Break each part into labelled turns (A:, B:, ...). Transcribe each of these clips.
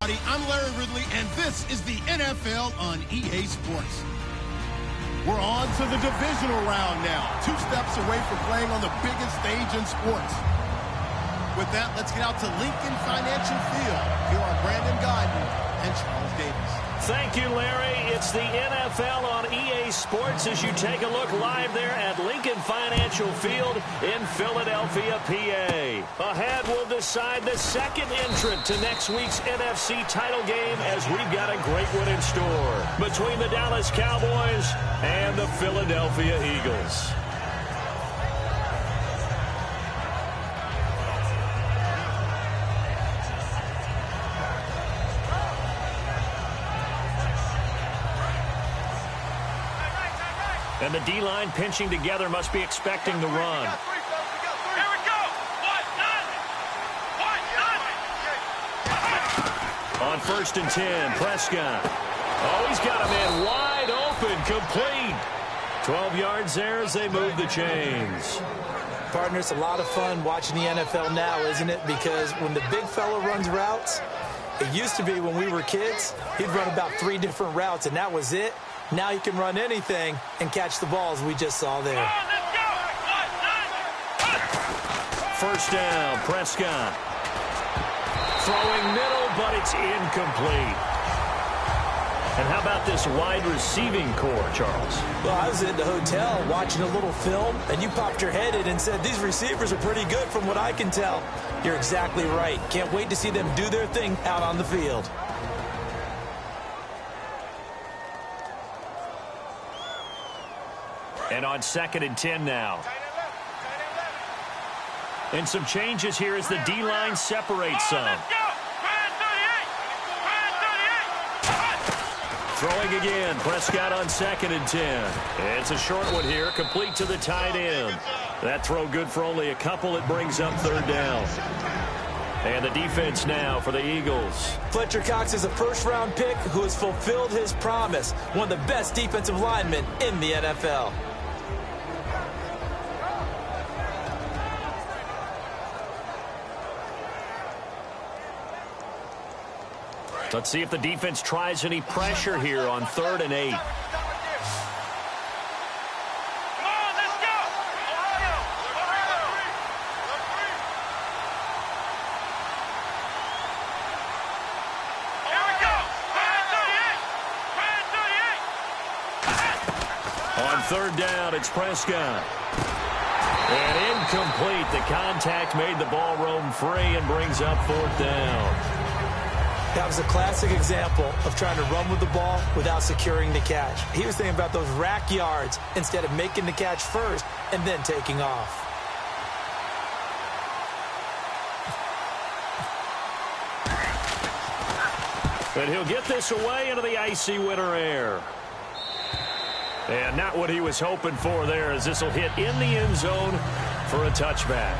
A: I'm Larry Ridley, and this is the NFL on EA Sports. We're on to the divisional round now. 2 steps away from playing on the biggest stage in sports. With that, let's get out to Lincoln Financial Field. Here are Brandon Guyton and Charles Davis.
B: Thank you, Larry. It's the NFL on EA Sports as you take a look live there at Lincoln Financial Field in Philadelphia, PA. Ahead, we'll decide the second entrant to next week's NFC title game as we've got a great one in store between the Dallas Cowboys and the Philadelphia Eagles. And the D-line pinching together must be expecting the run.
C: Here we go. 1-9.
B: On 1st and 10, Prescott. Oh, he's got a man wide open, complete. 12 yards there as they move the chains.
D: Partner, it's a lot of fun watching the NFL now, isn't it? Because when the big fella runs routes, it used to be when we were kids, he'd run about 3 different routes, and that was it. Now he can run anything and catch the balls we just saw there.
B: First down, Prescott. Throwing middle, but it's incomplete. And how about this wide receiving core, Charles?
D: Well, I was at the hotel watching a little film, and you popped your head in and said, these receivers are pretty good from what I can tell. You're exactly right. Can't wait to see them do their thing out on the field.
B: And on 2nd and 10 now. And some changes here as the D-line separates some. Throwing again, Prescott on 2nd and 10. It's a short one here, complete to the tight end. That throw good for only a couple. It brings up 3rd down. And the defense now for the Eagles.
D: Fletcher Cox is a first-round pick who has fulfilled his promise. One of the best defensive linemen in the NFL.
B: Let's see if the defense tries any pressure here on 3rd and 8. On 3rd down, it's Prescott. And incomplete. The contact made the ball roam free and brings up 4th down.
D: That was a classic example of trying to run with the ball without securing the catch. He was thinking about those rack yards instead of making the catch first and then taking off.
B: And he'll get this away into the icy winter air. And not what he was hoping for there, as this will hit in the end zone for a touchback.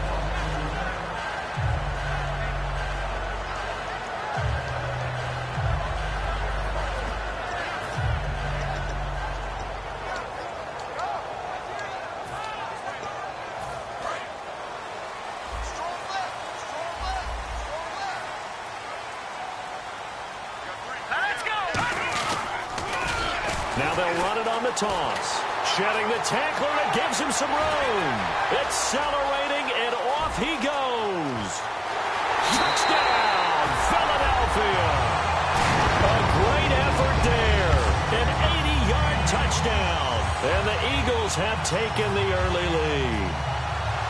B: Now they'll run it on the toss. Shedding the tackler, and it gives him some room. Accelerating, and off he goes. Touchdown, Philadelphia. A great effort there. An 80-yard touchdown. And the Eagles have taken the early lead.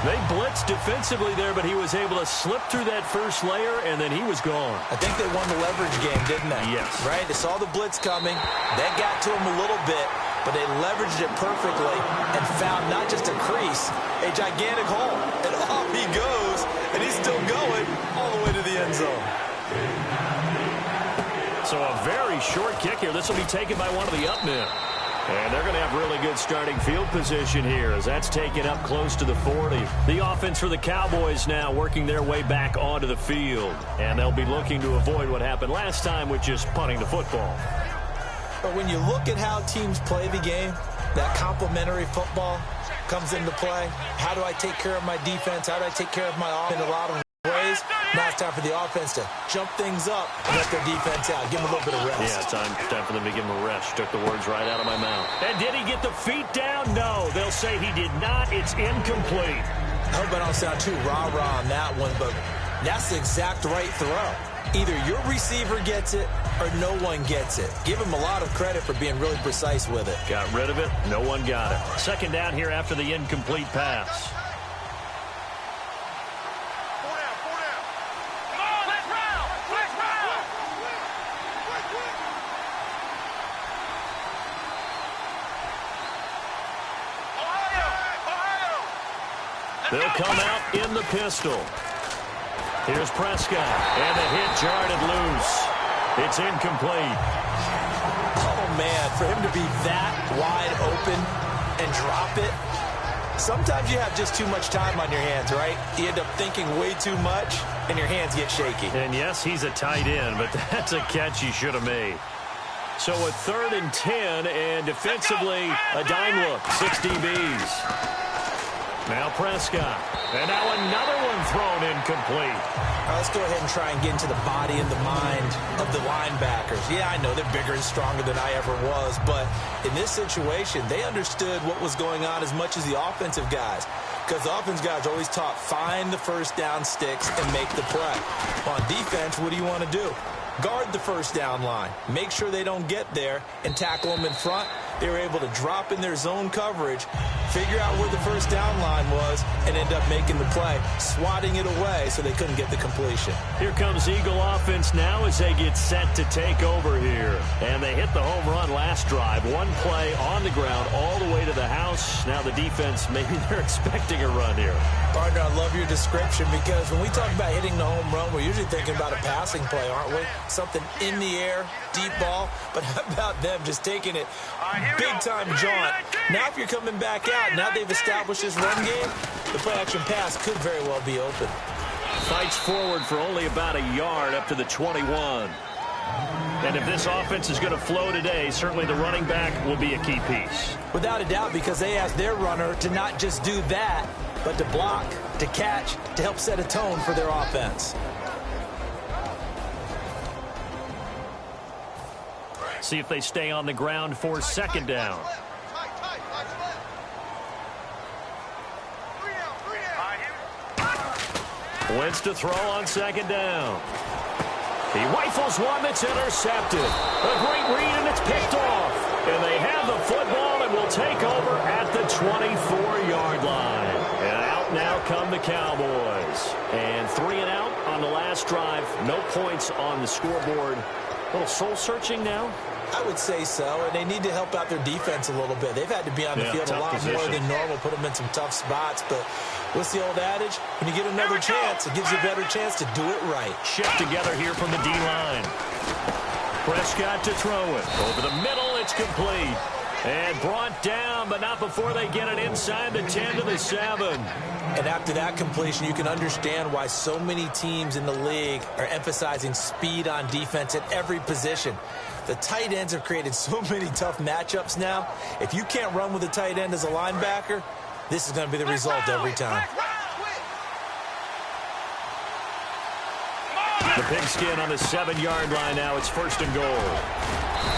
B: They blitzed defensively there, but he was able to slip through that first layer, and then he was gone.
D: I think they won the leverage game, didn't they?
B: Yes.
D: Right? They saw the blitz coming. That got to him a little bit, but they leveraged it perfectly and found not just a crease, a gigantic hole. And off he goes, and he's still going all the way to the end zone.
B: So a very short kick here. This will be taken by one of the up men. And they're going to have really good starting field position here as that's taken up close to the 40. The offense for the Cowboys now working their way back onto the field. And they'll be looking to avoid what happened last time with just punting the football.
D: But when you look at how teams play the game, that complementary football comes into play. How do I take care of my defense? How do I take care of my offense in a lot of ways? Now time for the offense to jump things up and let their defense out. Give them a little bit of rest.
B: Yeah, time for them to give him a rest. Took the words right out of my mouth. And did he get the feet down? No. They'll say he did not. It's incomplete.
D: I hope I don't sound too rah-rah on that one, but that's the exact right throw. Either your receiver gets it or no one gets it. Give him a lot of credit for being really precise with it.
B: Got rid of it. No one got it. Second down here after the incomplete pass. They'll come out in the pistol. Here's Prescott, and the hit jarred it loose. It's incomplete.
D: Oh, man, for him to be that wide open and drop it, sometimes you have just too much time on your hands, right? You end up thinking way too much, and your hands get shaky.
B: And, yes, he's a tight end, but that's a catch he should have made. So a 3rd and 10, and defensively, a dime look, 6 DBs. Now Prescott. And now another one thrown incomplete.
D: Let's go ahead and try and get into the body and the mind of the linebackers. Yeah, I know they're bigger and stronger than I ever was, but in this situation, they understood what was going on as much as the offensive guys. Because the offensive guys always taught, find the first down sticks and make the play. On defense, what do you want to do? Guard the first down line. Make sure they don't get there and tackle them in front. They were able to drop in their zone coverage, figure out where the first down line was, and end up making the play, swatting it away so they couldn't get the completion.
B: Here comes Eagle offense now as they get set to take over here. And they hit the home run last drive. One play on the ground all the way to the house. Now the defense, maybe they're expecting a run here.
D: Partner, I love your description because when we talk about hitting the home run, we're usually thinking about a passing play, aren't we? Something in the air, deep ball. But how about them just taking it big-time jaunt? Now if you're coming back out, now they've established this run game, the play-action pass could very well be open.
B: Fights forward for only about a yard up to the 21. And if this offense is going to flow today, certainly the running back will be a key piece.
D: Without a doubt, because they asked their runner to not just do that, but to block, to catch, to help set a tone for their offense.
B: See if they stay on the ground for 2nd down. Wentz to throw on 2nd down. He rifles one that's intercepted. A great read, and it's picked off. And they have the football and will take over at the 24-yard line. And out now come the Cowboys. And 3 and out on the last drive. No points on the scoreboard. A little soul-searching now.
D: I would say so, and they need to help out their defense a little bit. They've had to be on the field a lot more than normal, put them in some tough spots. But what's the old adage? When you get another chance, it gives you a better chance to do it right.
B: Shift together here from the D-line. Prescott to throw it. Over the middle, it's complete. And brought down, but not before they get it inside the 10 to the 7.
D: And after that completion, you can understand why so many teams in the league are emphasizing speed on defense at every position. The tight ends have created so many tough matchups now. If you can't run with a tight end as a linebacker, this is going to be the result every time.
B: The pigskin on the 7-yard line now. It's 1st and goal.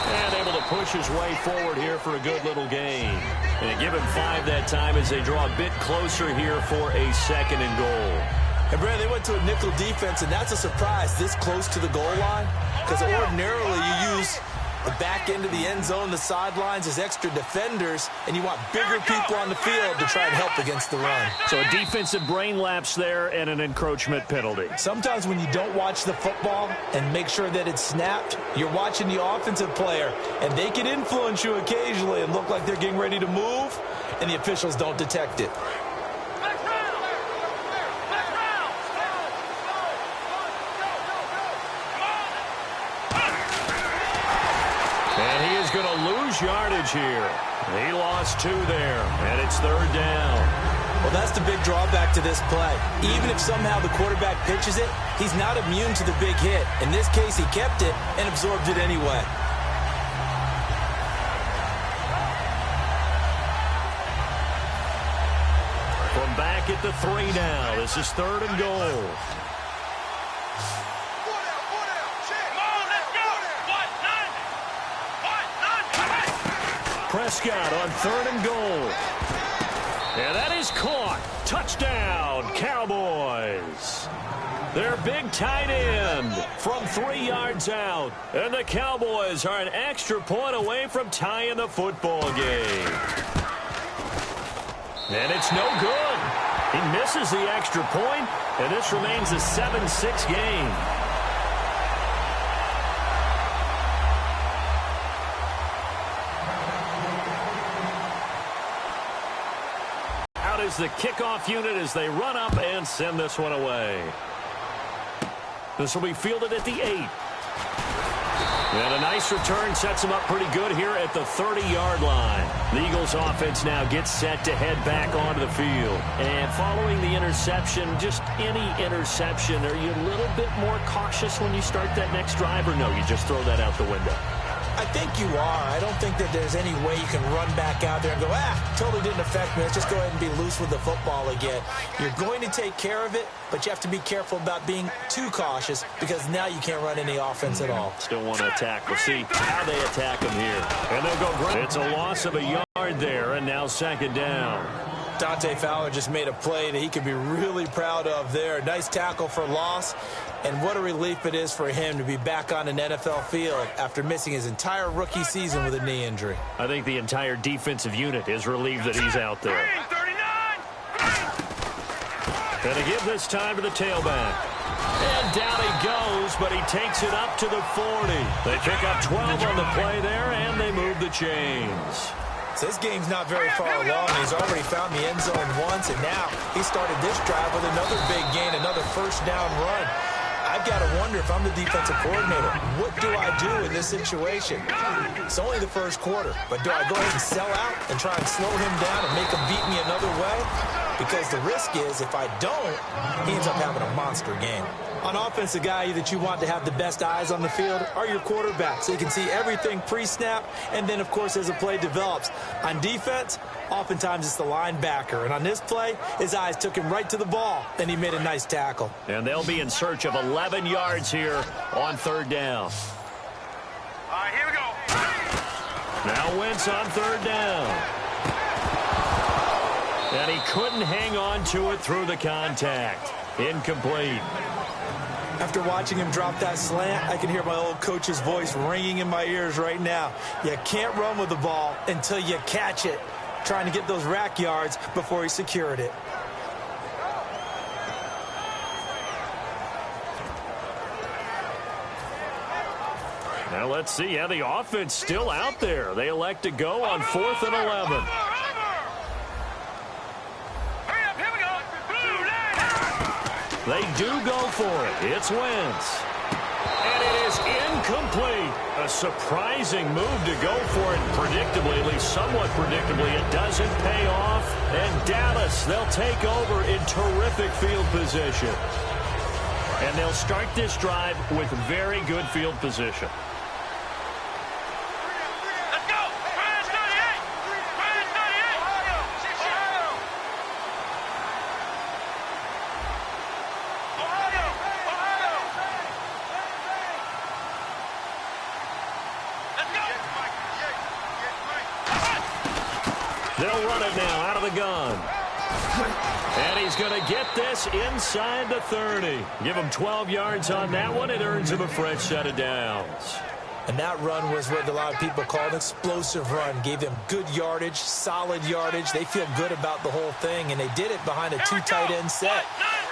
B: And able to push his way forward here for a good little gain. And they give him 5 that time as they draw a bit closer here for a 2nd and goal.
D: And, Brad, they went to a nickel defense, and that's a surprise this close to the goal line. Because ordinarily you use the back end of the end zone, the sidelines as extra defenders, and you want bigger people on the field to try and help against the run.
B: So a defensive brain lapse there and an encroachment penalty.
D: Sometimes when you don't watch the football and make sure that it's snapped, you're watching the offensive player, and they can influence you occasionally and look like they're getting ready to move, and the officials don't detect it.
B: And he is going to lose yardage here. He lost 2 there, and it's 3rd down.
D: Well, that's the big drawback to this play. Even if somehow the quarterback pitches it, he's not immune to the big hit. In this case, he kept it and absorbed it anyway.
B: From back at the 3 now, this is 3rd and goal. Prescott on 3rd and goal. And that is caught. Touchdown, Cowboys. Their big tight end from 3 yards out. And the Cowboys are an extra point away from tying the football game. And it's no good. He misses the extra point, and this remains a 7-6 game. Out is the kickoff unit as they run up and send this one away. This will be fielded at the 8. And a nice return sets them up pretty good here at the 30-yard line. The Eagles offense now gets set to head back onto the field. And following the interception, just any interception, are you a little bit more cautious when you start that next drive, or no, you just throw that out the window?
D: I think you are. I don't think that there's any way you can run back out there and go, totally didn't affect me. Let's just go ahead and be loose with the football again. You're going to take care of it, but you have to be careful about being too cautious because now you can't run any offense at all.
B: Still want to attack. We'll see how they attack them here. And they'll go ground. It's a loss of a yard there, and now 2nd down.
D: Dante Fowler just made a play that he could be really proud of there. Nice tackle for loss. And what a relief it is for him to be back on an NFL field after missing his entire rookie season with a knee injury.
B: I think the entire defensive unit is relieved that he's out there. And to give this time to the tailback. And down he goes, but he takes it up to the 40. They pick up 12 on the play there, and they move the chains.
D: So this game's not very far along. He's already found the end zone once, and now he started this drive with another big gain, another 1st down run. I've got to wonder if I'm the defensive coordinator, what do I do in this situation? It's only the 1st quarter, but do I go ahead and sell out and try and slow him down and make him beat me another way? Because the risk is if I don't, he ends up having a monster game. On offense, the guy that you want to have the best eyes on the field are your quarterbacks, so you can see everything pre-snap, and then, of course, as the play develops. On defense, oftentimes it's the linebacker, and on this play, his eyes took him right to the ball, and he made a nice tackle.
B: And they'll be in search of 11 yards here on 3rd down.
C: All right, here we go.
B: Now Wentz on 3rd down. And he couldn't hang on to it through the contact. Incomplete.
D: After watching him drop that slant, I can hear my old coach's voice ringing in my ears right now. You can't run with the ball until you catch it. Trying to get those rack yards before he secured it.
B: Now let's see how the offense still out there. They elect to go on 4th and 11. They do go for it. It's Wentz. And it is incomplete. A surprising move to go for it predictably, at least somewhat predictably. It doesn't pay off. And Dallas, they'll take over in terrific field position. And they'll start this drive with very good field position. They'll run it now out of the gun. And he's going to get this inside the 30. Give him 12 yards on that one. It earns him a fresh set of downs.
D: And that run was what a lot of people call an explosive run. Gave them good yardage, solid yardage. They feel good about the whole thing, and they did it behind a 2 tight end set.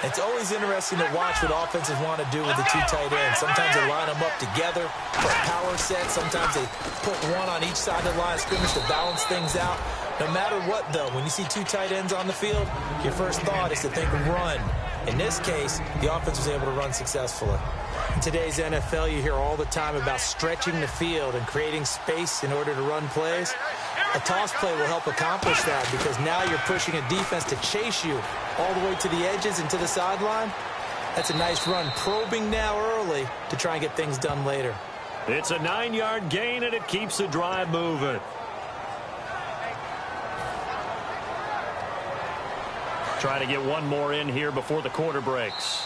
D: It's always interesting to watch what offenses want to do with the 2 tight ends. Sometimes they line them up together for a power set. Sometimes they put one on each side of the line of scrimmage to balance things out. No matter what, though, when you see 2 tight ends on the field, your first thought is to think run. In this case, the offense was able to run successfully. In today's NFL, you hear all the time about stretching the field and creating space in order to run plays. A toss play will help accomplish that because now you're pushing a defense to chase you all the way to the edges and to the sideline. That's a nice run, probing now early to try and get things done later.
B: It's a 9-yard gain, and it keeps the drive moving. Trying to get one more in here before the quarter breaks.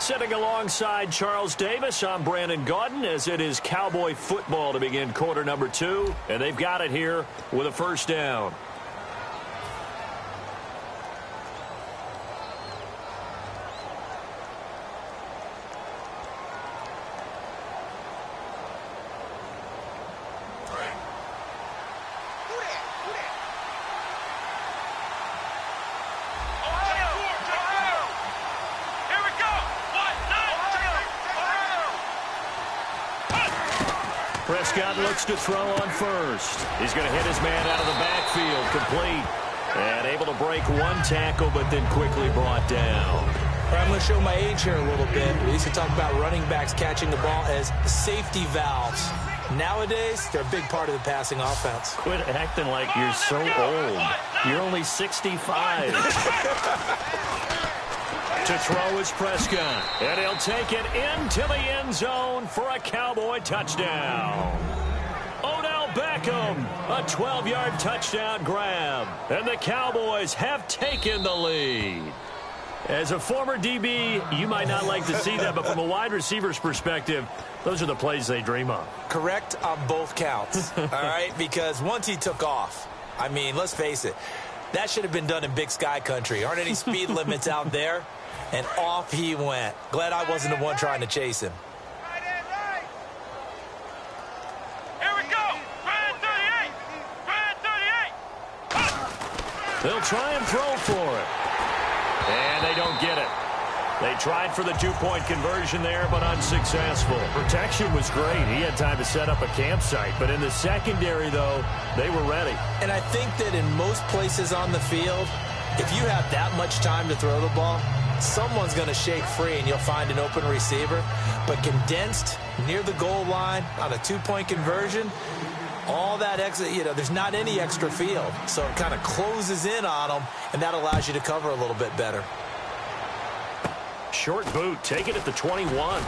B: Sitting alongside Charles Davis, I'm Brandon Gaudin, as it is Cowboy football to begin quarter number 2. And they've got it here with a first down. Prescott looks to throw on first. He's going to hit his man out of the backfield, complete. And able to break one tackle, but then quickly brought down.
D: I'm going to show my age here a little bit. We used to talk about running backs catching the ball as safety valves. Nowadays, they're a big part of the passing offense.
B: Quit acting like you're so old. You're only 65. To throw is Prescott. And he'll take it into the end zone for a Cowboy touchdown. Odell Beckham, a 12-yard touchdown grab. And the Cowboys have taken the lead. As a former DB, you might not like to see that, but from a wide receiver's perspective, those are the plays they dream of.
D: Correct on both counts, all right? Because once he took off, I mean, let's face it, that should have been done in Big Sky country. Aren't any speed limits out there? And off he went. Glad I wasn't the one trying to chase him.
C: Here we go. Brand 38. Brand 38.
B: They'll try and throw for it. And they don't get it. They tried for the two-point conversion there, but unsuccessful. Protection was great. He had time to set up a campsite. But in the secondary, though, they were ready.
D: And I think that in most places on the field, if you have that much time to throw the ball, someone's going to shake free and you'll find an open receiver. But condensed near the goal line on a two-point conversion, all that extra, there's not any extra field. So it kind of closes in on them, and that allows you to cover a little bit better.
B: Short boot, take it at the 21.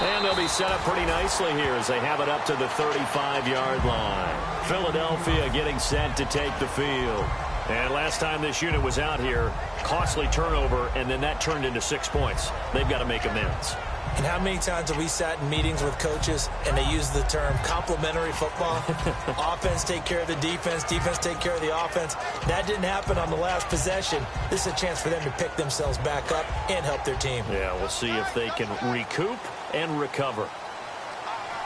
B: And they'll be set up pretty nicely here as they have it up to the 35-yard line. Philadelphia getting set to take the field. And last time this unit was out here, costly turnover, and then that turned into 6 points. They've got to make amends.
D: And how many times have we sat in meetings with coaches and they use the term complementary football? Offense take care of the defense, defense take care of the offense. That didn't happen on the last possession. This is a chance for them to pick themselves back up and help their team.
B: Yeah, we'll see if they can recoup and recover.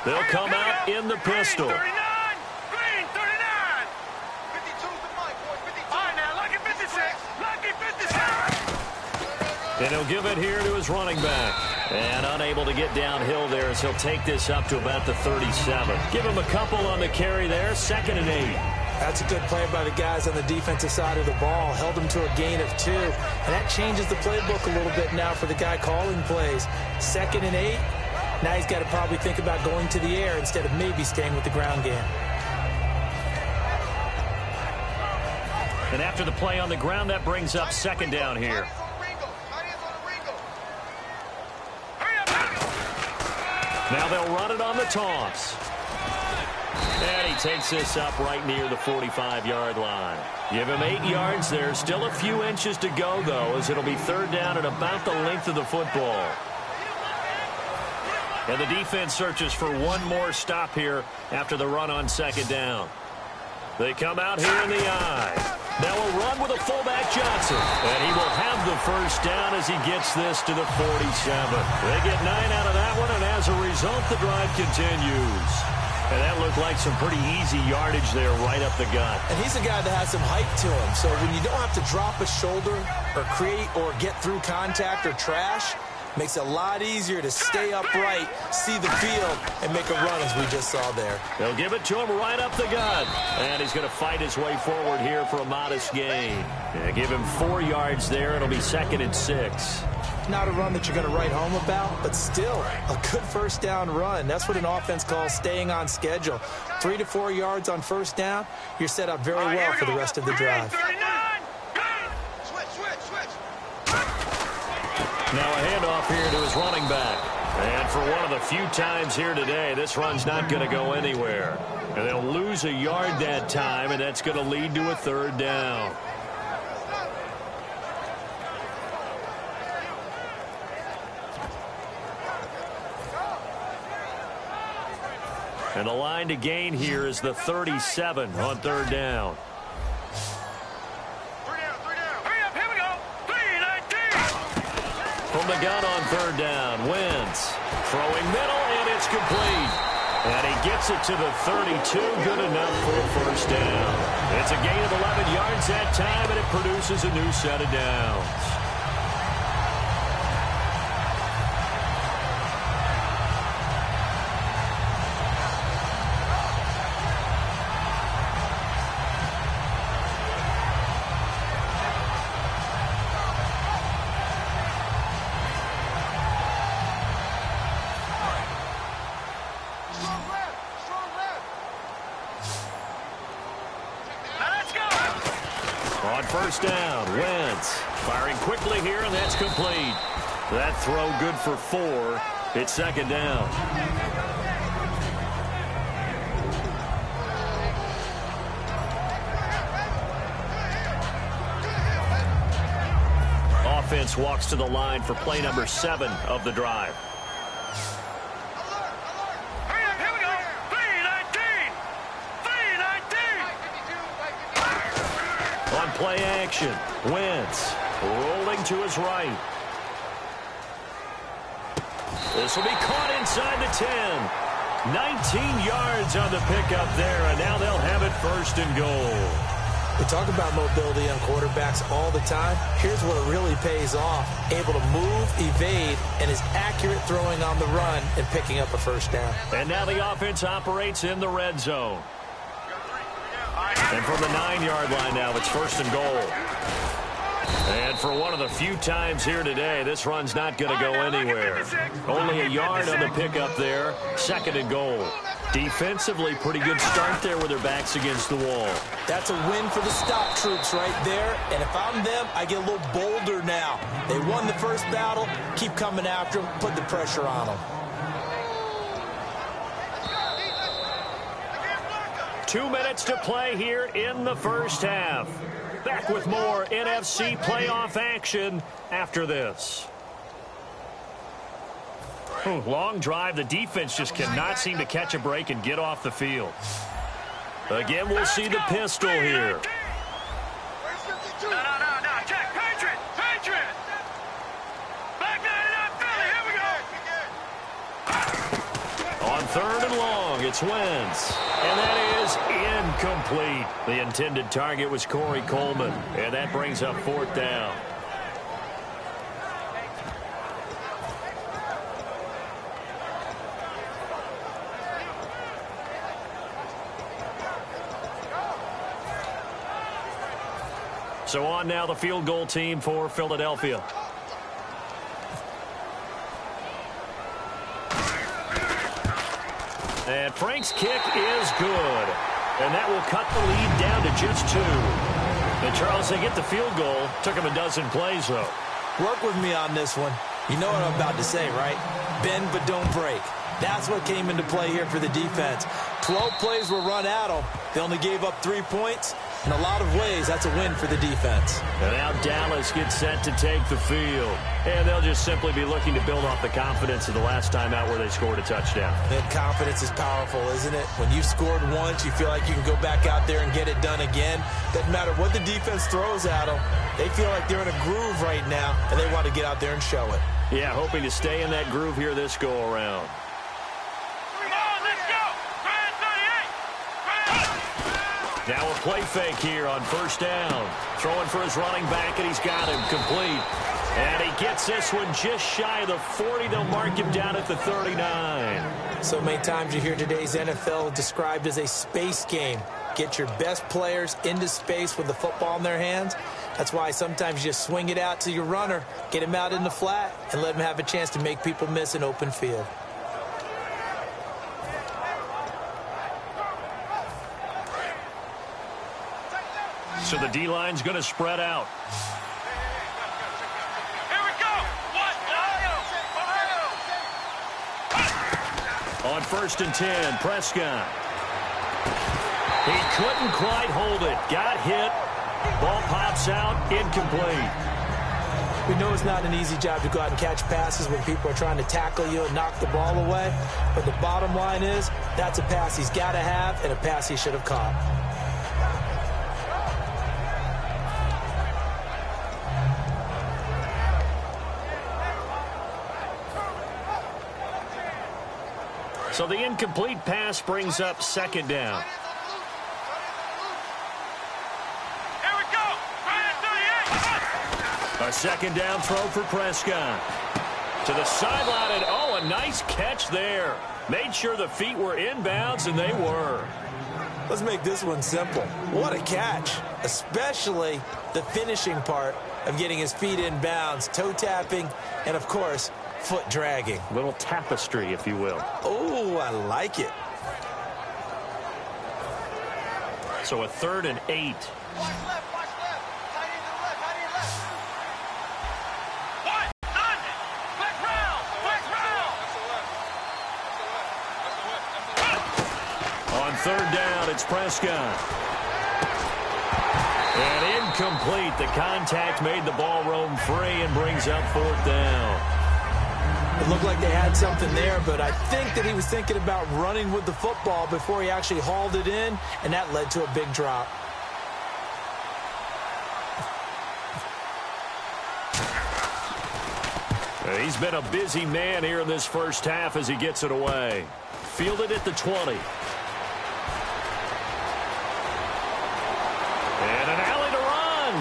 B: They'll come out in the pistol. And he'll give it here to his running back. And unable to get downhill there as he'll take this up to about the 37. Give him a couple on the carry there. 2nd and 8.
D: That's a good play by the guys on the defensive side of the ball. Held him to a gain of 2. And that changes the playbook a little bit now for the guy calling plays. 2nd and 8. Now he's got to probably think about going to the air instead of maybe staying with the ground game.
B: And after the play on the ground, that brings up 2nd down here. Now they'll run it on the toss. And he takes this up right near the 45-yard line. Give him 8 yards there. Still a few inches to go, though, as it'll be 3rd down at about the length of the football. And the defense searches for one more stop here after the run on 2nd down. They come out here in the eye. Now a run with a fullback Johnson. And he will have the first down as he gets this to the 47. They get 9 out of that one, and as a result, the drive continues. And that looked like some pretty easy yardage there right up the gut.
D: And he's a guy that has some height to him. So when you don't have to drop a shoulder or create or get through contact or trash, makes it a lot easier to stay upright, see the field, and make a run as we just saw there.
B: They'll give it to him right up the gut. And he's going to fight his way forward here for a modest gain. Yeah, give him 4 yards there. It'll be 2nd and 6.
D: Not a run that you're going to write home about, but still a good first down run. That's what an offense calls staying on schedule. 3 to 4 yards on first down, you're set up very well for the rest of the drive.
B: Now a handoff here to his running back. And for one of the few times here today, this run's not going to go anywhere. And they'll lose a yard that time, and that's going to lead to a 3rd down. And the line to gain here is the 37 on third down. From the gun on third down, Wentz throwing middle, and it's complete. And he gets it to the 32, good enough for a first down. It's a gain of 11 yards that time, and it produces a new set of downs. First down, Wentz firing quickly here, and that's complete. That throw good for 4. It's second down. Offense walks to the line for play number 7 of the drive. Play action. Wentz rolling to his right. This will be caught inside the 10. 19 yards on the pickup there, and now they'll have it first and goal.
D: We talk about mobility on quarterbacks all the time. Here's where it really pays off. Able to move, evade, and is accurate throwing on the run and picking up a first down.
B: And now the offense operates in the red zone. And from the 9-yard line now, it's first and goal. And for one of the few times here today, this run's not going to go anywhere. Only a yard on the pickup there, second and goal. Defensively, pretty good start there with their backs against the wall.
D: That's a win for the stop troops right there. And if I'm them, I get a little bolder now. They won the first battle. Keep coming after them. Put the pressure on them.
B: 2 minutes to play here in the first half. Back with more NFC playoff action after this. Long drive. The defense just cannot seem to catch a break and get off the field. Again, we'll see the pistol here.
C: No. Check. Patriot. Back 99, Philly. Here we go.
B: On third and long, it's Wentz. And that is incomplete. The intended target was Corey Coleman. And that brings up fourth down. So on now the field goal team for Philadelphia. And Frank's kick is good. And that will cut the lead down to just 2. And Charles, they get the field goal. Took him a dozen plays, though.
D: Work with me on this one. You know what I'm about to say, right? Bend but don't break. That's what came into play here for the defense. 12 plays were run at them. They only gave up 3 points. In a lot of ways, that's a win for the defense.
B: And now Dallas gets set to take the field. And they'll just simply be looking to build off the confidence of the last time out where they scored a touchdown.
D: And confidence is powerful, isn't it? When you've scored once, you feel like you can go back out there and get it done again. Doesn't matter what the defense throws at them. They feel like they're in a groove right now, and they want to get out there and show it.
B: Yeah, hoping to stay in that groove here this go-around. Now a play fake here on first down. Throwing for his running back, and he's got him complete. And he gets this one just shy of the 40. They'll mark him down at the 39.
D: So many times you hear today's NFL described as a space game. Get your best players into space with the football in their hands. That's why sometimes you just swing it out to your runner, get him out in the flat, and let him have a chance to make people miss an open field.
B: So the D-line's going to spread out.
C: Here we go.
B: On first and 10, Prescott. He couldn't quite hold it. Got hit. Ball pops out. Incomplete.
D: We know it's not an easy job to go out and catch passes when people are trying to tackle you and knock the ball away. But the bottom line is, that's a pass he's got to have and a pass he should have caught.
B: So the incomplete pass brings up second down.
C: Here we go.
B: A second down throw for Prescott. To the sideline, and oh, a nice catch there. Made sure the feet were inbounds, and they were.
D: Let's make this one simple. What a catch, especially the finishing part of getting his feet in bounds, toe tapping, and, of course, foot dragging.
B: Little tapestry, if you will.
D: Oh, I like it.
B: So a 3rd and 8.
C: Watch left. Tight end to the left. What? Done. Quick round.
B: On 3rd down, it's Prescott. And incomplete. The contact made the ball roam free and brings up 4th down.
D: It looked like they had something there, but I think that he was thinking about running with the football before he actually hauled it in, and that led to a big drop.
B: He's been a busy man here in this first half as he gets it away. Fielded at the 20. And an alley to run.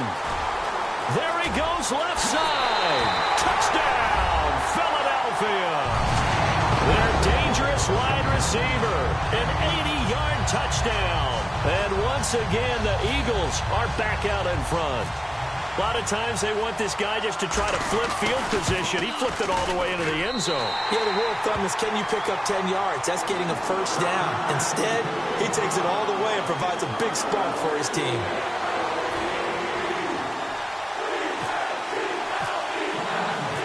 B: There he goes, left side. Touchdown, Philadelphia. Their dangerous wide receiver. An 80-yard touchdown. And once again, the Eagles are back out in front. A lot of times they want this guy just to try to flip field position. He flipped it all the way into the end zone.
D: Yeah, the rule of thumb is, can you pick up 10 yards? That's getting a first down. Instead, he takes it all the way and provides a big spark for his team.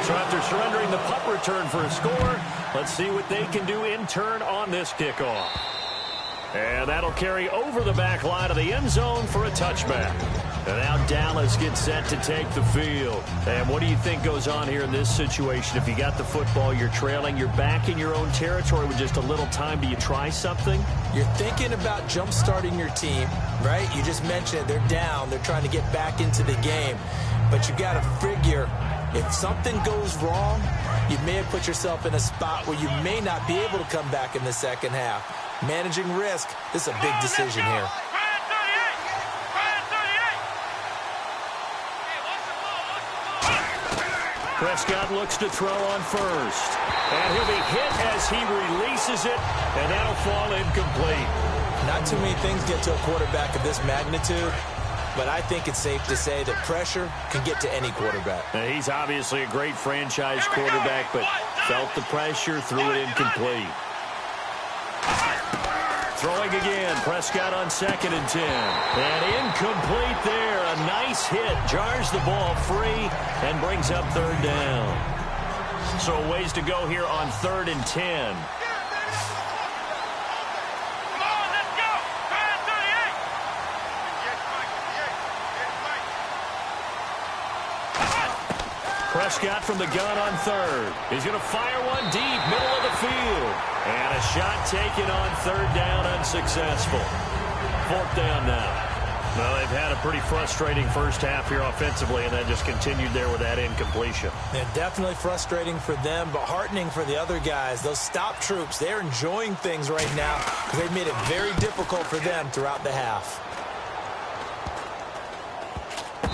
B: So after surrendering the punt return for a score, let's see what they can do in turn on this kickoff. And that'll carry over the back line of the end zone for a touchback. And now Dallas gets set to take the field. And what do you think goes on here in this situation? If you got the football, you're trailing, you're back in your own territory with just a little time. Do you try something?
D: You're thinking about jump-starting your team, right? You just mentioned it. They're down. They're trying to get back into the game. But you got to figure, if something goes wrong, you may have put yourself in a spot where you may not be able to come back in the second half. Managing risk, this is a big decision here.
B: Prescott looks to throw on first. And he'll be hit as he releases it, and that'll fall incomplete.
D: Not too many things get to a quarterback of this magnitude, but I think it's safe to say that pressure can get to any quarterback.
B: Now, he's obviously a great franchise quarterback, but felt the pressure, threw it incomplete. Throwing again, Prescott on 2nd and 10. And incomplete there. A nice hit. Jars the ball free and brings up 3rd down. So a ways to go here on 3rd and 10. Prescott from the gun on 3rd. He's going to fire one deep, middle of the field. And a shot taken on 3rd down, unsuccessful. 4th down now. Well, they've had a pretty frustrating first half here offensively, and then just continued there with that incompletion.
D: Yeah, definitely frustrating for them, but heartening for the other guys. Those stop troops, they're enjoying things right now because they've made it very difficult for them throughout the half.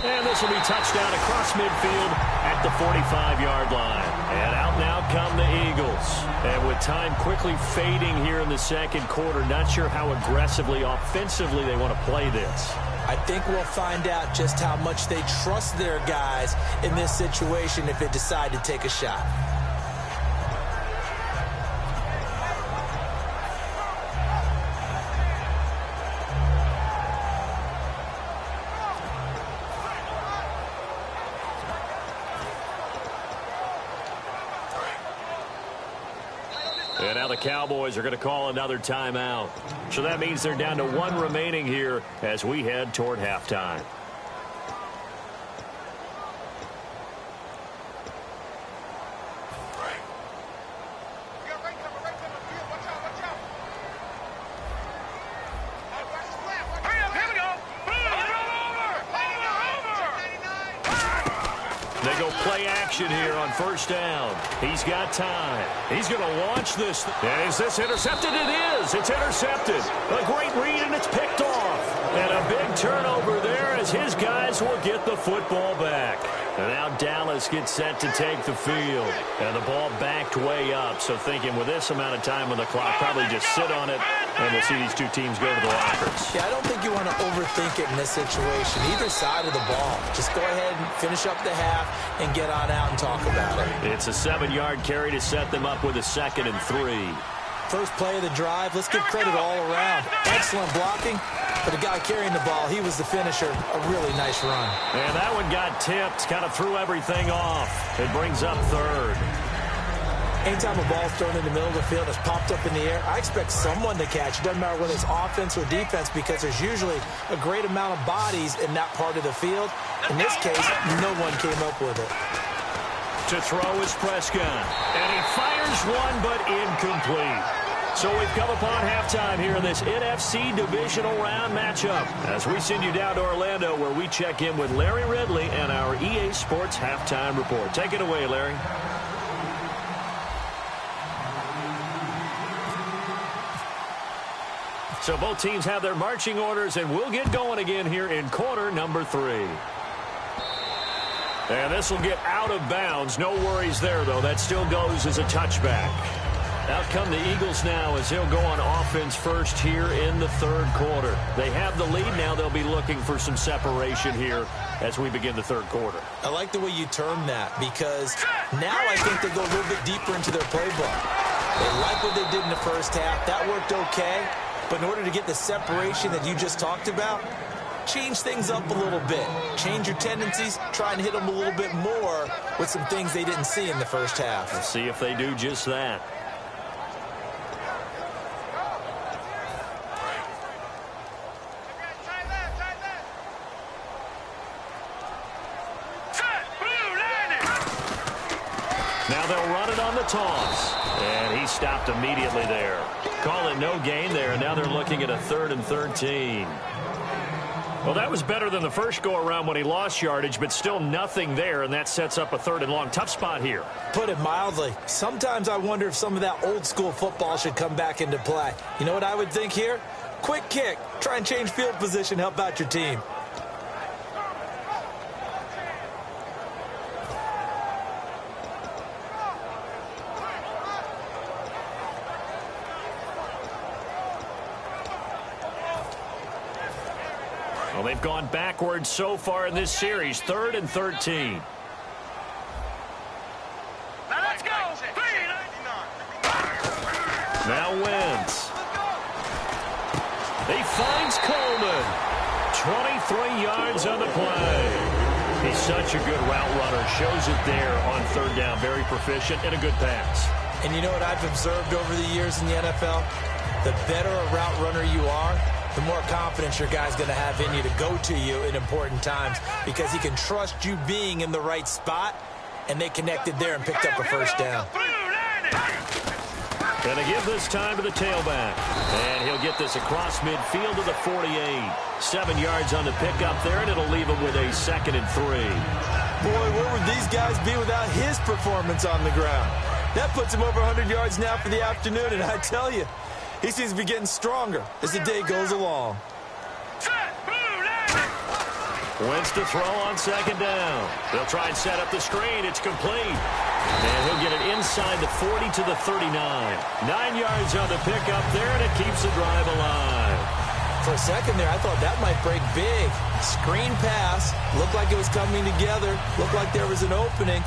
B: And this will be touchdown across midfield at the 45-yard line. And out now come the Eagles. And with time quickly fading here in the second quarter, not sure how aggressively, offensively they want to play this.
D: I think we'll find out just how much they trust their guys in this situation if they decide to take a shot.
B: And now the Cowboys are going to call another timeout. So that means they're down to 1 remaining here as we head toward halftime. Play action here on first down. He's got time. He's going to launch this. And is this intercepted? It is. It's intercepted. A great read, and it's picked off. And a big turnover there as his guys will get the football back. And now Dallas gets set to take the field. And the ball backed way up. So thinking with this amount of time on the clock, probably just sit on it. And we'll see these two teams go to the lockers.
D: Yeah, I don't think you want to overthink it in this situation. Either side of the ball. Just go ahead and finish up the half and get on out and talk about it.
B: It's a 7-yard carry to set them up with a 2nd and 3.
D: First play of the drive. Let's give credit all around. Excellent blocking. For the guy carrying the ball, he was the finisher. A really nice run.
B: And that one got tipped. Kind of threw everything off. It brings up 3rd.
D: Anytime a ball's thrown in the middle of the field, it's popped up in the air, I expect someone to catch. It doesn't matter whether it's offense or defense because there's usually a great amount of bodies in that part of the field. In this case, no one came up with it.
B: To throw is Prescott. And he fires one, but incomplete. So we've come upon halftime here in this NFC divisional round matchup as we send you down to Orlando where we check in with Larry Ridley and our EA Sports halftime report. Take it away, Larry. So both teams have their marching orders, and we'll get going again here in quarter number 3. And this will get out of bounds. No worries there, though. That still goes as a touchback. Out come the Eagles now as they'll go on offense first here in the 3rd quarter. They have the lead. Now they'll be looking for some separation here as we begin the 3rd quarter.
D: I like the way you term that because now I think they go a little bit deeper into their playbook. They like what they did in the first half. That worked okay. But in order to get the separation that you just talked about, change things up a little bit. Change your tendencies. Try and hit them a little bit more with some things they didn't see in the first half.
B: We'll see if they do just that. Now they'll run it on the toss. And he stopped immediately there. Call it no gain there, and now they're looking at a 3rd and 13. Well, that was better than the first go-around when he lost yardage, but still nothing there, and that sets up a 3rd and long. Tough spot here.
D: Put it mildly. Sometimes I wonder if some of that old-school football should come back into play. You know what I would think here? Quick kick. Try and change field position, help out your team.
B: Well, they've gone backwards so far in this series. 3rd and 13.
C: Let's go.
B: Now Wentz. He finds Coleman. 23 yards on the play. He's such a good route runner. Shows it there on 3rd down. Very proficient and a good pass.
D: And you know what I've observed over the years in the NFL? The better a route runner you are, the more confidence your guy's going to have in you to go to you in important times because he can trust you being in the right spot, and they connected there and picked up a first down.
B: Going to give this time to the tailback. And he'll get this across midfield to the 48. 7 yards on the pickup there, and it'll leave him with a 2nd and 3.
D: Boy, where would these guys be without his performance on the ground? That puts him over 100 yards now for the afternoon, and I tell you, he seems to be getting stronger as the day goes along.
B: Wentz to throw on 2nd down. They'll try and set up the screen. It's complete. And he'll get it inside the 40 to the 39. 9 yards on the pickup there, and it keeps the drive alive.
D: For a second there, I thought that might break big. Screen pass. Looked like it was coming together. Looked like there was an opening.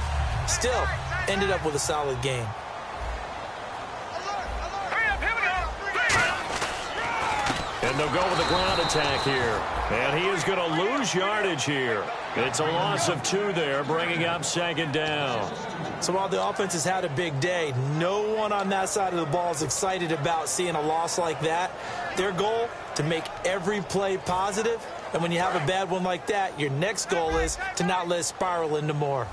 D: Still, ended up with a solid game.
B: And they'll go with a ground attack here. And he is going to lose yardage here. It's a loss of 2 there, bringing up 2nd down.
D: So while the offense has had a big day, no one on that side of the ball is excited about seeing a loss like that. Their goal, to make every play positive. And when you have a bad one like that, your next goal is to not let it spiral into more.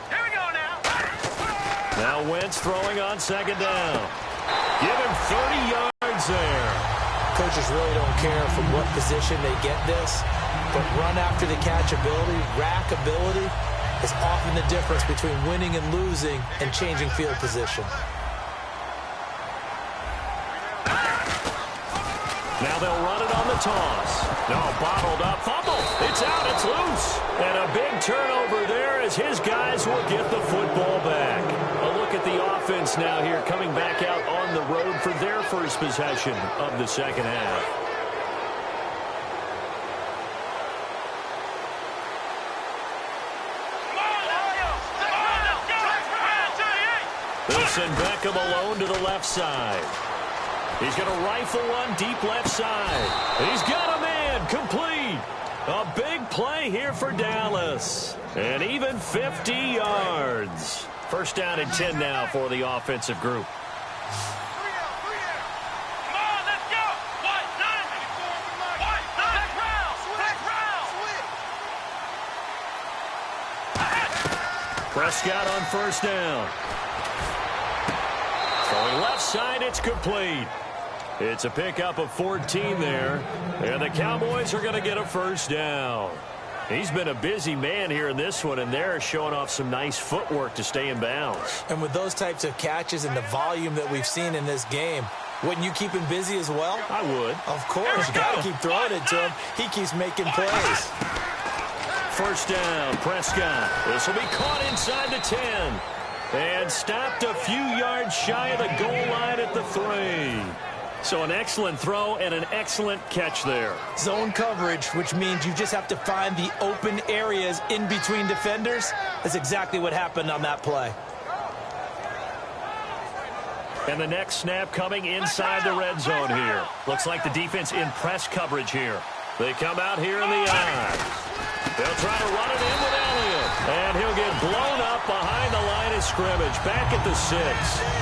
C: Here we go now.
B: Now Wentz throwing on 2nd down. Give him 30 yards there.
D: Coaches really don't care from what position they get this. but run after the catch ability, rack ability, is often the difference between winning and losing and changing field position.
B: Now they'll run it on the toss. No, bottled up, fumble. It's out, it's loose. And a big turnover there as his guys will get the football back. A look at the offense now here, coming back out on the road for their first possession of the second half. Wilson Beckham alone to the left side. He's going to rifle one deep left side. He's got a man complete. A big play here for Dallas. And even 50 yards. First down and 10 now for the offensive group. Prescott on first down. Throwing left side, it's complete. It's a pickup of 14 there, and the Cowboys are going to get a first down. He's been a busy man here in this one, and they're showing off some nice footwork to stay in bounds.
D: And with those types of catches and the volume that we've seen in this game, wouldn't you keep him busy as well?
B: I would.
D: Of course. You got to keep throwing it to him. He keeps making plays.
B: First down, Prescott. This will be caught inside the 10. And stopped a few yards shy of the goal line at the 3. So an excellent throw and an excellent catch there.
D: Zone coverage, which means you just have to find the open areas in between defenders. That's exactly what happened on that play.
B: And the next snap coming inside the red zone here. Looks like the defense in press coverage here. They come out here in the I. They'll try to run it in with Elliott. And he'll get blown up behind the line of scrimmage. Back at the 6.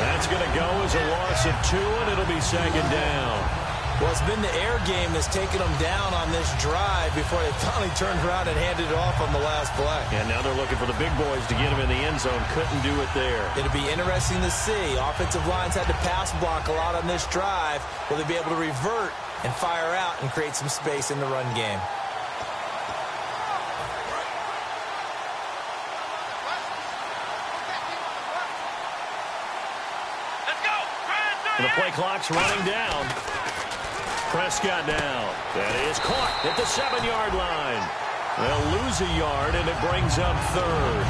B: That's going to go as a loss of 2, and it'll be second down.
D: Well, it's been the air game that's taken them down on this drive before they finally turned around and handed it off on the last play.
B: And now they're looking for the big boys to get him in the end zone. Couldn't do it there.
D: It'll be interesting to see. Offensive lines had to pass block a lot on this drive. Will they be able to revert and fire out and create some space in the run game?
B: The play clock's running down. Prescott down. That is caught at the 7-yard line. They'll lose a yard, and it brings up 3rd.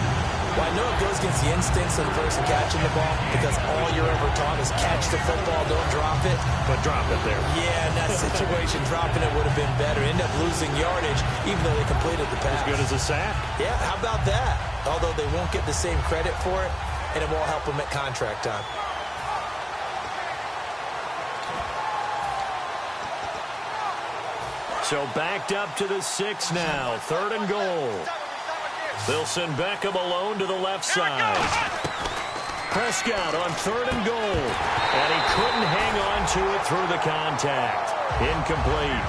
D: Well, I know it goes against the instincts of the person catching the ball because all you're ever taught is catch the football, don't drop it.
B: But drop it there.
D: Yeah, in that situation, dropping it would have been better. End up losing yardage, even though they completed the pass.
B: As good as a sack.
D: Yeah, how about that? Although they won't get the same credit for it, and it won't help them at contract time.
B: So backed up to the 6 now. 3rd and goal. They'll send Beckham alone to the left side. Prescott on 3rd and goal. And he couldn't hang on to it through the contact. Incomplete.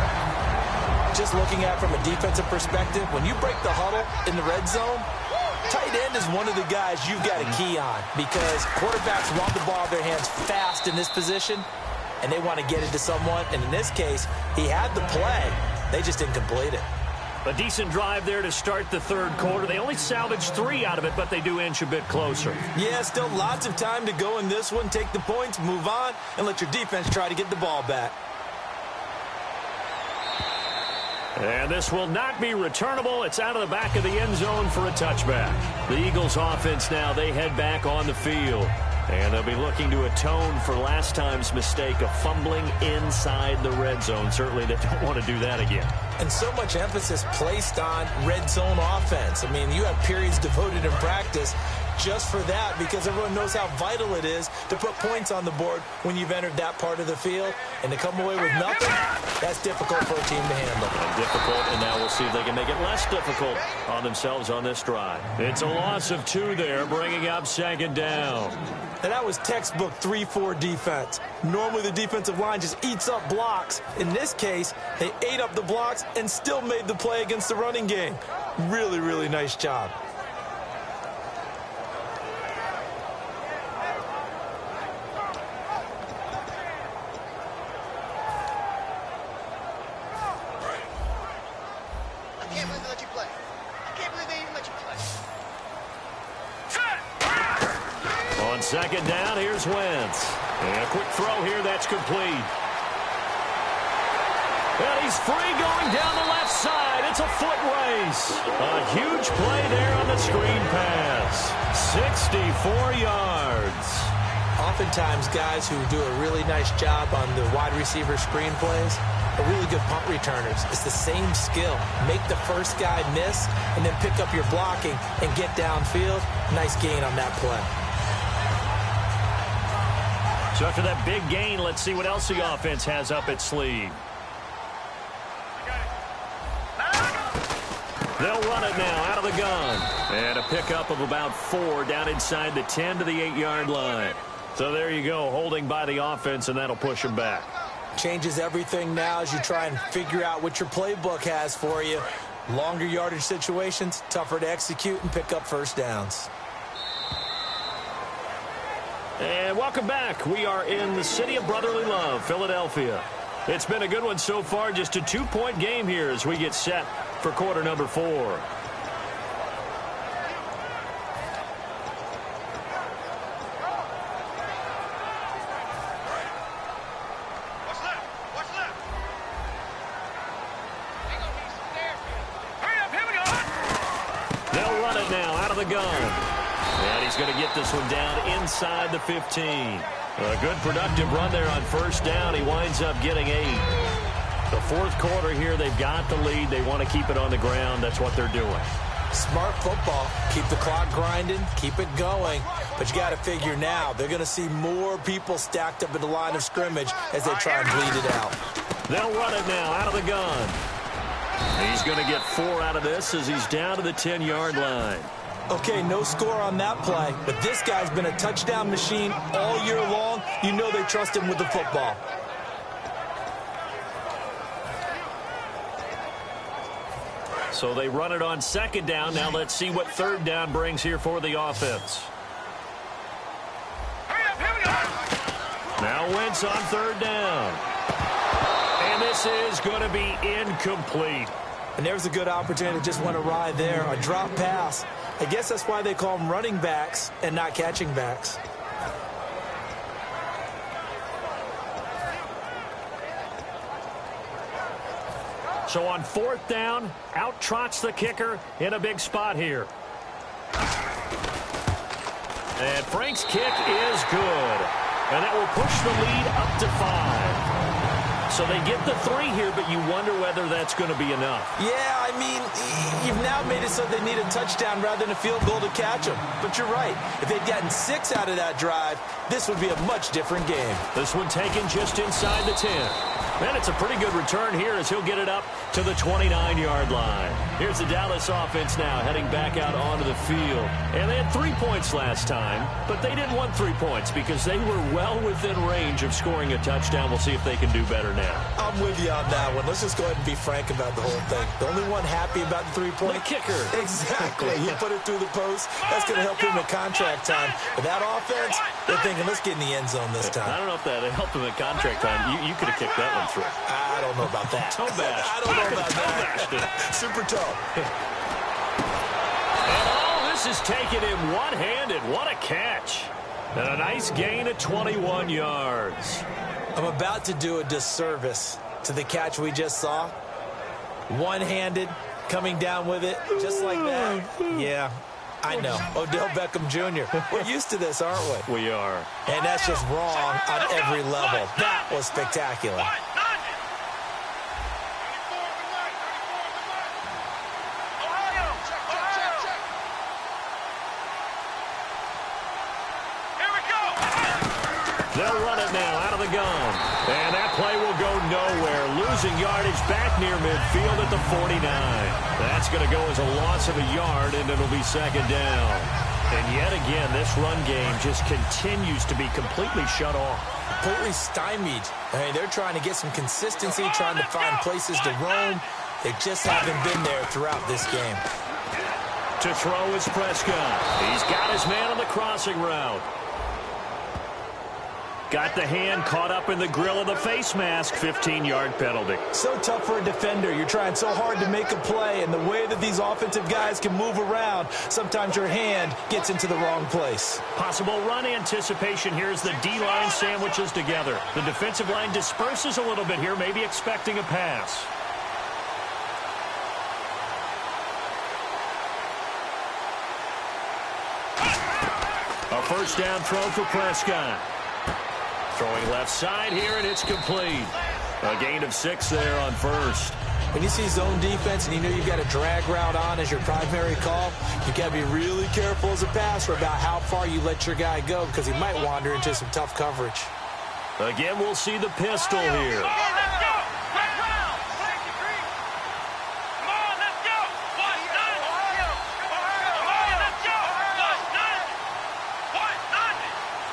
D: Just looking at it from a defensive perspective, when you break the huddle in the red zone, tight end is one of the guys you've got a key on because quarterbacks want the ball in their hands fast in this position, and they want to get it to someone. And in this case, he had the play. They just didn't complete it.
B: A decent drive there to start the 3rd quarter. They only salvaged 3 out of it, but they do inch a bit closer.
D: Yeah, still lots of time to go in this one. Take the points, move on, and let your defense try to get the ball back.
B: And this will not be returnable. It's out of the back of the end zone for a touchback. The Eagles offense now, they head back on the field. And they'll be looking to atone for last time's mistake of fumbling inside the red zone. Certainly they don't want to do that again.
D: And so much emphasis placed on red zone offense. I mean, you have periods devoted in practice just for that because everyone knows how vital it is to put points on the board when you've entered that part of the field. And to come away with nothing, that's difficult for a team to handle.
B: And difficult, and now we'll see if they can make it less difficult on themselves on this drive. It's a loss of 2 there, bringing up 2nd down.
D: And that was textbook 3-4 defense. Normally the defensive line just eats up blocks. In this case, they ate up the blocks and still made the play against the running game. Really, really nice job.
B: On second down, here's Wentz. And a quick throw here, that's complete. And he's free going down the left side. It's a foot race. A huge play there on the screen pass. 64 yards.
D: Oftentimes, guys who do a really nice job on the wide receiver screen plays are really good punt returners. It's the same skill. Make the first guy miss and then pick up your blocking and get downfield. Nice gain on that play.
B: So after that big gain, let's see what else the offense has up its sleeve. They'll run it now out of the gun. And a pickup of about 4 down inside the 10 to the 8-yard line. So there you go, holding by the offense, and that'll push them back.
D: Changes everything now as you try and figure out what your playbook has for you. Longer yardage situations, tougher to execute and pick up first downs.
B: And welcome back. We are in the city of brotherly love, Philadelphia. It's been a good one so far, just a 2-point game here as we get set for quarter number 4. The gun. And he's going to get this one down inside the 15. A good productive run there on first down. He winds up getting 8. The fourth quarter here, they've got the lead. They want to keep it on the ground. That's what they're doing.
D: Smart football. Keep the clock grinding. Keep it going. But you got to figure now, they're going to see more people stacked up at the line of scrimmage as they try and bleed it out.
B: They'll run it now out of the gun. He's going to get 4 out of this as he's down to the 10-yard line.
D: Okay, no score on that play, but this guy's been a touchdown machine all year long. You know they trust him with the football.
B: So they run it on second down. Now let's see what third down brings here for the offense. Now Wentz on third down. And this is going to be incomplete.
D: And there's a good opportunity to just want to ride there. A drop pass. I guess that's why they call them running backs and not catching backs.
B: So on fourth down, out trots the kicker in a big spot here. And Frank's kick is good. And that will push the lead up to 5. So they get the 3 here, but you wonder whether that's going to be enough.
D: Yeah, I mean, you've now made it so they need a touchdown rather than a field goal to catch them. But you're right. If they'd gotten 6 out of that drive, this would be a much different game.
B: This one taken just inside the 10. And it's a pretty good return here as he'll get it up to the 29-yard line. Here's the Dallas offense now heading back out onto the field. And they had 3 points last time, but they didn't want 3 points because they were well within range of scoring a touchdown. We'll see if they can do better now.
D: I'm with you on that one. Let's just go ahead and be frank about the whole thing. The only one happy about the 3-point.
B: The kicker.
D: Exactly. He put it through the post. That's going to help him at contract time. But that offense, they're thinking, let's get in the end zone this time.
B: I don't know if that helped him at contract time. You could have kicked that one through.
D: I don't know about that.
B: Toe bash.
D: I don't know about that. Super toe.
B: And this is taken in one-handed. What a catch. And a nice gain of 21 yards.
D: I'm about to do a disservice to the catch we just saw. One-handed, coming down with it, just like that. Yeah, I know. Odell Beckham Jr. We're used to this, aren't we?
B: We are.
D: And that's just wrong on every level. That was spectacular.
B: They'll run it now out of the gun. And that play will go nowhere. Losing yardage back near midfield at the 49. That's going to go as a loss of a yard, and it'll be second down. And yet again, this run game just continues to be completely shut off.
D: Completely stymied. I mean, they're trying to get some consistency, trying to find places to roam. They just haven't been there throughout this game.
B: To throw is Prescott. He's got his man on the crossing route. Got the hand caught up in the grill of the face mask. 15-yard penalty.
D: So tough for a defender. You're trying so hard to make a play, and the way that these offensive guys can move around, sometimes your hand gets into the wrong place.
B: Possible run anticipation here as the D-line sandwiches together. The defensive line disperses a little bit here, maybe expecting a pass. A first down throw for Prescott. Throwing left side here, and it's complete. A gain of 6 there on first.
D: When you see zone defense and you know you've got a drag route on as your primary call, you got to be really careful as a passer about how far you let your guy go because he might wander into some tough coverage.
B: Again, we'll see the pistol here.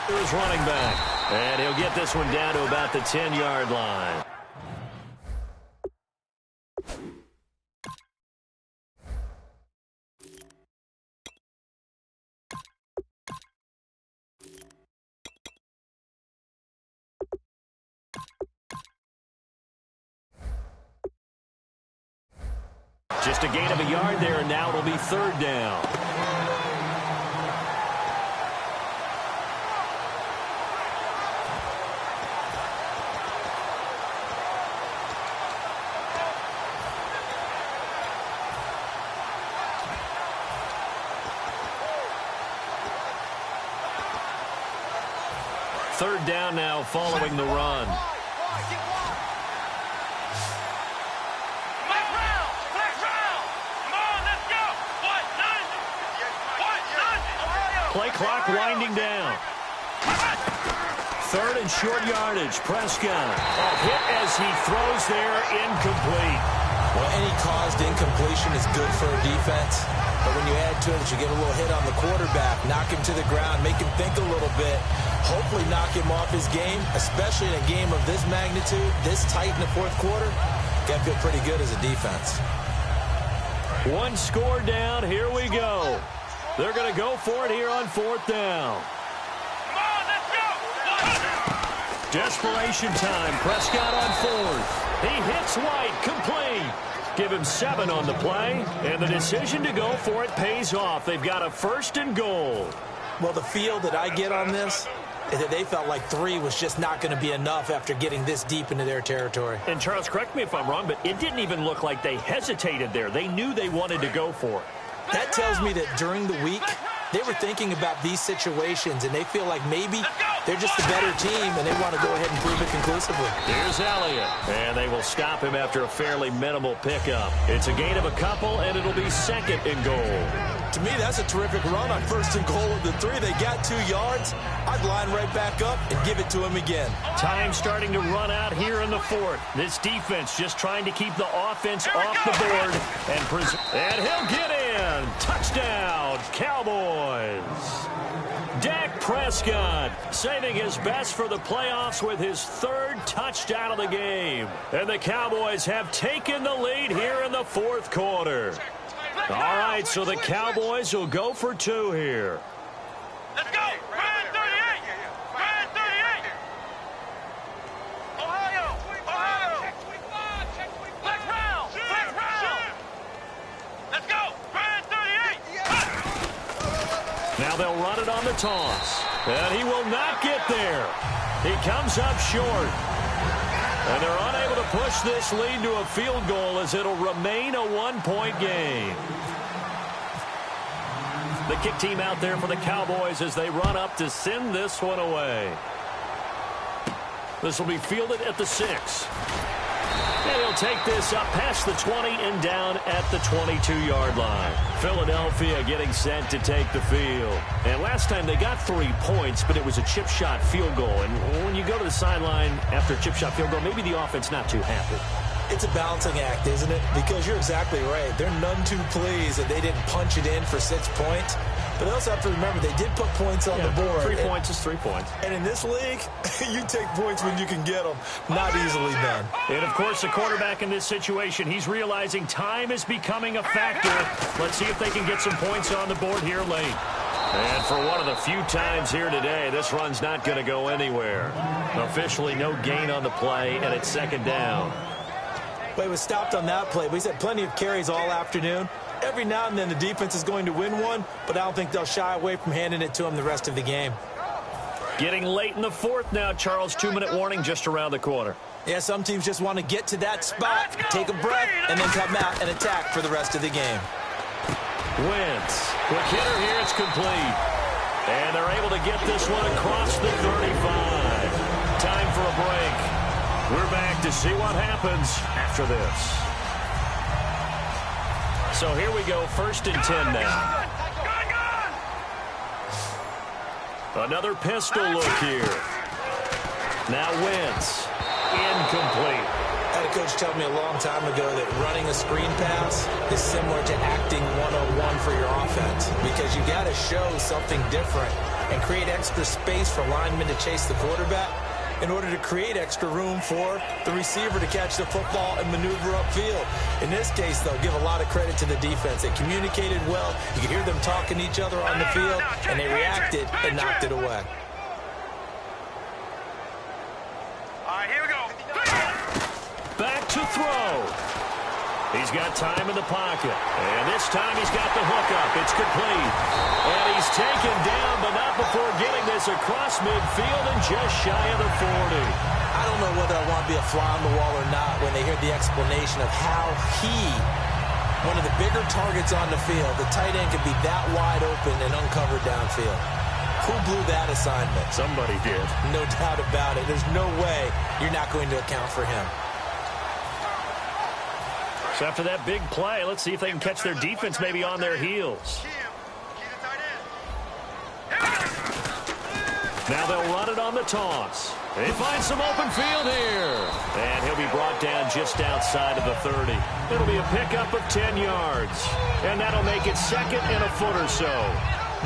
B: Here's running back, and he'll get this one down to about the 10-yard line. Just a gain of a yard there, and now it'll be third down. Third down now following the run. Play clock winding down. Third and short yardage. Prescott. A hit as he throws there, incomplete.
D: Well, any caused incompletion is good for a defense. But when you add to it that you get a little hit on the quarterback, knock him to the ground, make him think a little bit, hopefully knock him off his game, especially in a game of this magnitude, this tight in the fourth quarter, got to feel pretty good as a defense.
B: One score down. Here we go. They're going to go for it here on fourth down. Desperation time. Prescott on fourth. He hits White. Complete. Give him 7 on the play, and the decision to go for it pays off. They've got a first and goal.
D: Well, the feel that I get on this is that they felt like 3 was just not going to be enough after getting this deep into their territory.
B: And, Charles, correct me if I'm wrong, but it didn't even look like they hesitated there. They knew they wanted to go for it.
D: That tells me that during the week, they were thinking about these situations, and they feel like maybe they're just the better team, and they want to go ahead and prove it conclusively.
B: Here's Elliott, and they will stop him after a fairly minimal pickup. It's a gain of a couple, and it'll be second and goal.
D: To me, that's a terrific run on first and goal of the 3. They got 2 yards. I'd line right back up and give it to him again.
B: Time starting to run out here in the fourth. This defense just trying to keep the offense off the board. And he'll get in. Touchdown, Cowboys. Dak Prescott saving his best for the playoffs with his 3rd touchdown of the game. And the Cowboys have taken the lead here in the fourth quarter. All right, so the Cowboys will go for 2 here.
C: Let's go! Ryan 38! Ryan 38! Ohio! Ohio! Check week 5! Flex round! Flex round! Let's go! Ryan 38!
B: Now they'll run it on the toss. And he will not get there. He comes up short. And they're unable to push this lead to a field goal as it'll remain a 1-point game. The kick team out there for the Cowboys as they run up to send this one away. This will be fielded at the 6. And he'll take this up past the 20 and down at the 22-yard line. Philadelphia getting set to take the field. And last time they got 3 points, but it was a chip shot field goal. And when you go to the sideline after a chip shot field goal, maybe the offense not too happy.
D: It's a balancing act, isn't it? Because you're exactly right. They're none too pleased that they didn't punch it in for 6 points. But they also have to remember they did put points on the board.
B: 3 points is 3 points.
D: And in this league, you take points when you can get them. Not easily done.
B: And, of course, the quarterback in this situation, he's realizing time is becoming a factor. Let's see if they can get some points on the board here late. And for one of the few times here today, this run's not going to go anywhere. Officially no gain on the play, and it's second down.
D: Well, he was stopped on that play, but he's had plenty of carries all afternoon. Every now and then the defense is going to win one, but I don't think they'll shy away from handing it to him the rest of the game.
B: Getting late in the fourth now, Charles. 2-minute warning just around the corner.
D: Yeah, some teams just want to get to that spot, take a breath, and then come out and attack for the rest of the game.
B: Wentz. Quick hitter here, it's complete. And they're able to get this one across the 35. Time for a break. We're back to see what happens after this. So here we go, 1st and 10 now. Another pistol look here. Now Wentz. Incomplete.
D: I had a coach tell me a long time ago that running a screen pass is similar to acting one-on-one for your offense, because you got to show something different and create extra space for linemen to chase the quarterback in order to create extra room for the receiver to catch the football and maneuver upfield. In this case, though, give a lot of credit to the defense. They communicated well. You could hear them talking to each other on the field, and they reacted and knocked it away.
C: All right, here we go.
B: Back to throw. He's got time in the pocket. And this time he's got the hookup. It's complete. And he's taken down, but not before getting this across midfield and just shy of the 40.
D: I don't know whether I want to be a fly on the wall or not when they hear the explanation of how one of the bigger targets on the field, the tight end, could be that wide open and uncovered downfield. Who blew that assignment?
B: Somebody did.
D: No doubt about it. There's no way you're not going to account for him.
B: So after that big play, let's see if they can catch their defense maybe on their heels. Now they'll run it on the toss. They find some open field here. And he'll be brought down just outside of the 30. It'll be a pickup of 10 yards. And that'll make it 2nd and a foot or so.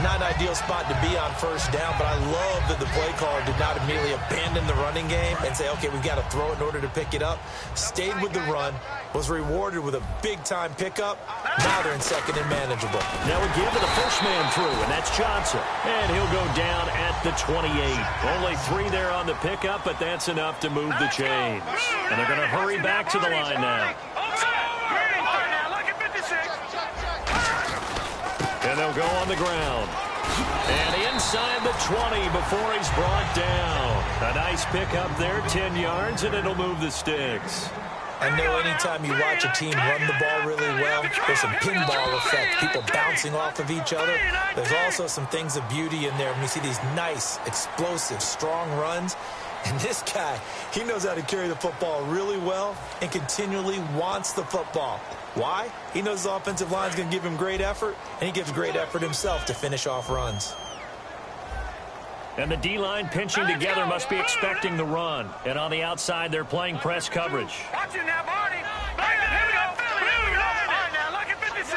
D: Not an ideal spot to be on 1st down, but I love that the play caller did not immediately abandon the running game and say, okay, we've got to throw it in order to pick it up. Stayed with the run, was rewarded with a big-time pickup. Now they're in 2nd and manageable.
B: Now we give to the first man through, and that's Johnson. And he'll go down at the 28. Only 3 there on the pickup, but that's enough to move the chains. And they're going to hurry back to the line now. And they'll go on the ground. And inside the 20 before he's brought down. A nice pickup there, 10 yards, and it'll move the sticks.
D: I know anytime you watch a team run the ball really well, there's some pinball effect, people bouncing off of each other. There's also some things of beauty in there when you see these nice, explosive, strong runs. And this guy, he knows how to carry the football really well and continually wants the football. Why? He knows his offensive line is going to give him great effort, and he gives great effort himself to finish off runs.
B: And the D-line pinching together must be expecting the run. And on the outside, they're playing press coverage.
C: Watch it now, Marty. Here we go. Here we go. All right, now look at 56.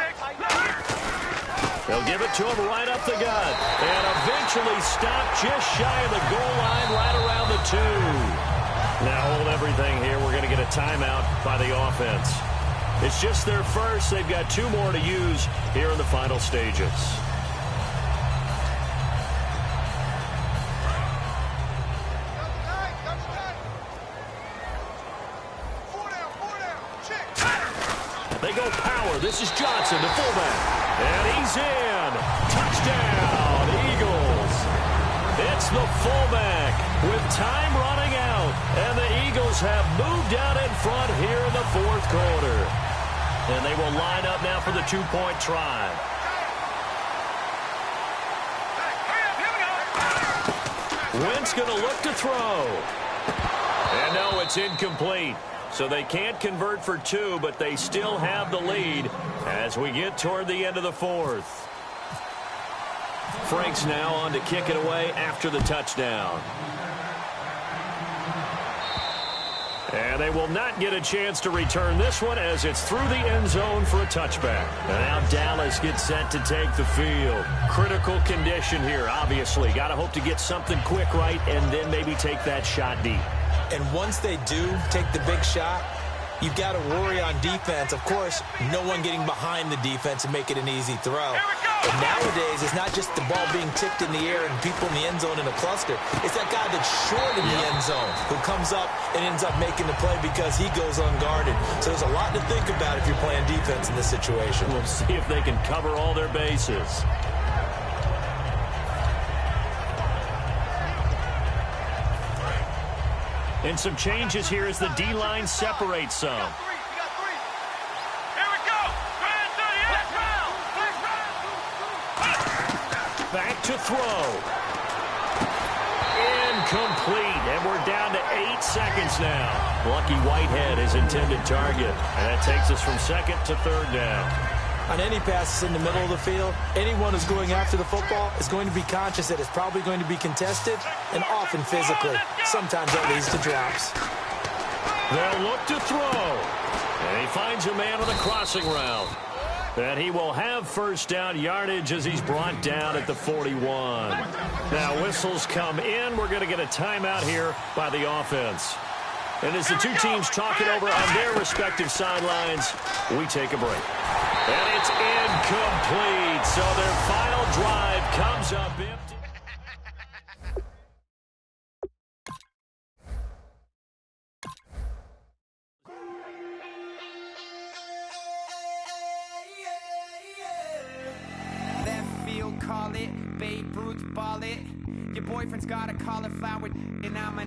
B: They'll give it to him right up the gut. And eventually stopped just shy of the goal line right around the 2. Now hold everything here. We're going to get a timeout by the offense. It's just their first. They've got 2 more to use here in the final stages. They go power. This is Johnson, the fullback. And he's in. Touchdown, Eagles. It's the fullback with time running out. And the Eagles have moved out in front here in the 4th quarter. And they will line up now for the 2-point try. Wentz going to look to throw. And no, it's incomplete. So they can't convert for 2, but they still have the lead as we get toward the end of the 4th. Frank's now on to kick it away after the touchdown. And they will not get a chance to return this one as it's through the end zone for a touchback. And now Dallas gets set to take the field. Critical condition here, obviously. Got to hope to get something quick right and then maybe take that shot deep.
D: And once they do take the big shot, you've got to worry on defense. Of course, no one getting behind the defense and make it an easy throw. And nowadays, it's not just the ball being tipped in the air and people in the end zone in a cluster. It's that guy that's short in the end zone who comes up and ends up making the play because he goes unguarded. So there's a lot to think about if you're playing defense in this situation.
B: We'll see if they can cover all their bases. And some changes here as the D-line separates some.
C: Here we go.
B: Back to throw. Incomplete. And we're down to 8 seconds now. Lucky Whitehead is intended target. And that takes us from second to third down.
D: On any passes in the middle of the field, anyone who's going after the football is going to be conscious that it's probably going to be contested and often physically. Sometimes that leads to drops.
B: They'll look to throw. And he finds a man with a crossing route. And he will have first down yardage as he's brought down at the 41. Now whistles come in. We're going to get a timeout here by the offense. And as the two teams talk it over on their respective sidelines, we take a break. And it's incomplete. So their final drive comes up empty.
E: Left field, call it. Babe Ruth, ball it. Your boyfriend's got a cauliflower, and I'm a...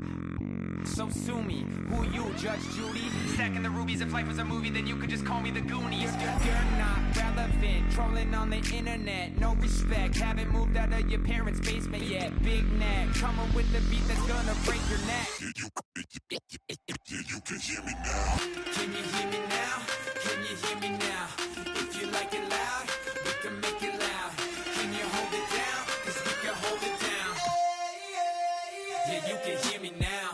E: So sue me. Who you, Judge Judy? Stacking the rubies. If life was a movie, then you could just call me the Goonies. You're not relevant. Trolling on the internet. No respect. Haven't moved out of your parents' basement yet. Big neck. Coming with the beat that's gonna break your neck.
F: You can hear me now.
E: Can you hear me now? Can you hear me now? If you like it loud, we can make it loud. Can you hold it down? 'Cause we can hold it down. Yeah, you can hear me now.